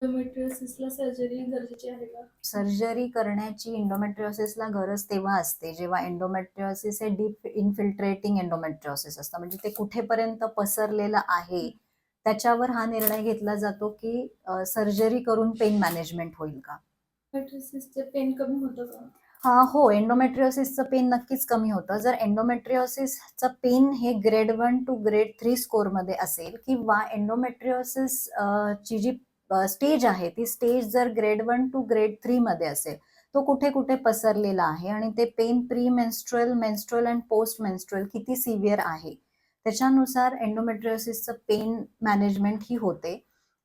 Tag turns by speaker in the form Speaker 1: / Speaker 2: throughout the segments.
Speaker 1: एंडोमेट्रियोसिसला surgery गरजेची आहे का?
Speaker 2: सर्जरी करण्याची एंडोमेट्रियोसिसला गरज तेव्हा असते जेव्हा एंडोमेट्रियोसिस हे डीप इन्फिल्ट्रेटिंग एंडोमेट्रियोसिस असतं, म्हणजे ते कुठेपर्यंत पसरलेलं आहे त्याच्यावर हा निर्णय घेतला जातो की सर्जरी करून पेन मॅनेजमेंट होईल का.
Speaker 1: एंडोमेट्रियोसिसचे पेन कमी होतं का?
Speaker 2: हो, एंडोमेट्रियोसिसचं पेन नक्कीच कमी होतं. जर एंडोमेट्रियोसिसचं पेन हे ग्रेड 1 टू ग्रेड 3 स्कोरमध्ये असेल किंवा एंडोमेट्रियोसिस ची जी स्टेज आहे ती स्टेज जर ग्रेड 1 टू ग्रेड 3 मध्ये असेल, तो कुठे कुठे पसरलेला आहे आणि ते pain pre menstrual, menstrual and post menstrual किती सिव्हिअर आहे त्याच्यानुसार एंडोमेट्रियोसिसचं पेन मॅनेजमेंट ही होते.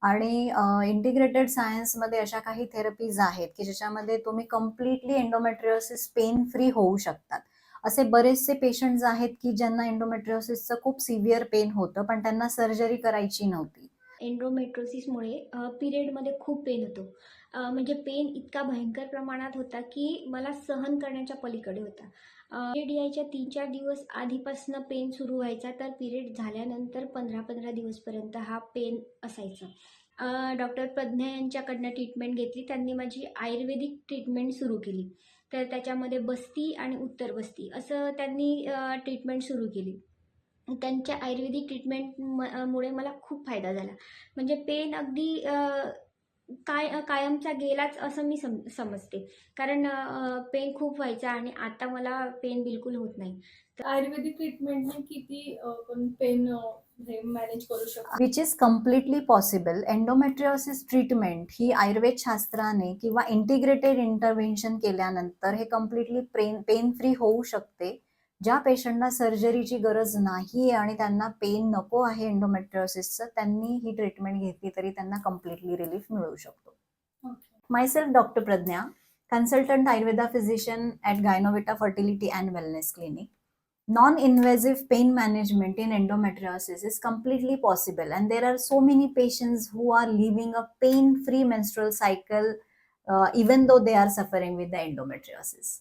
Speaker 2: आणि इंटिग्रेटेड सायन्समध्ये अशा काही थेरपीज आहेत की ज्याच्यामध्ये तुम्ही कम्प्लिटली एंडोमेट्रियोसिस पेन फ्री होऊ शकतात. असे बरेचसे पेशंट्स आहेत की ज्यांना एंडोमेट्रियोसिसचं खूप सिव्हिअर पेन होतं पण त्यांना सर्जरी करायची नव्हती.
Speaker 3: एंडोमेट्रोसिसमुळे पिरियडमध्ये खूप पेन होतो. म्हणजे पेन इतका भयंकर प्रमाणात होता की मला सहन करण्याच्या पलीकडे होता. पिरियड यायच्या 3-4 दिवस आधीपासून पेन सुरू व्हायचा, तर पिरियड झाल्यानंतर 15-15 दिवसपर्यंत हा पेन असायचा. डॉक्टर प्रज्ञा यांच्याकडनं ट्रीटमेंट घेतली. त्यांनी माझी आयुर्वेदिक ट्रीटमेंट सुरू केली. तर त्याच्यामध्ये बस्ती आणि उत्तर बस्ती असं त्यांनी ट्रीटमेंट सुरू केली. त्यांच्या आयुर्वेदिक मुळे मला खूप फायदा झाला. म्हणजे पेन अगदी कायमचा गेलाच असं मी समजते. कारण पेन खूप व्हायचा आणि आता मला पेन बिलकुल होत नाही.
Speaker 1: आयुर्वेदिक ट्रीटमेंटने किती आपण पेन हे मॅनेज करू शकतो?
Speaker 2: Which is completely possible. Endometriosis treatment ही आयुर्वेद शास्त्राने किंवा इंटिग्रेटेड इंटरव्हेन्शन केल्यानंतर हे कम्प्लिटली पेन फ्री होऊ शकते. ज्या पेशंटना सर्जरीची गरज नाही आणि त्यांना पेन नको आहे एंडोमेट्रियोसिसचं, त्यांनी ही ट्रीटमेंट घेतली तरी त्यांना कम्प्लिटली रिलीफ मिळू शकतो. Myself, Dr. Pradnya, consultant Ayurveda physician at Gynovita Fertility and Wellness Clinic. Non-invasive pain management in endometriosis is completely possible, and there are so many patients who are living a pain-free menstrual cycle even though they are suffering with the endometriosis.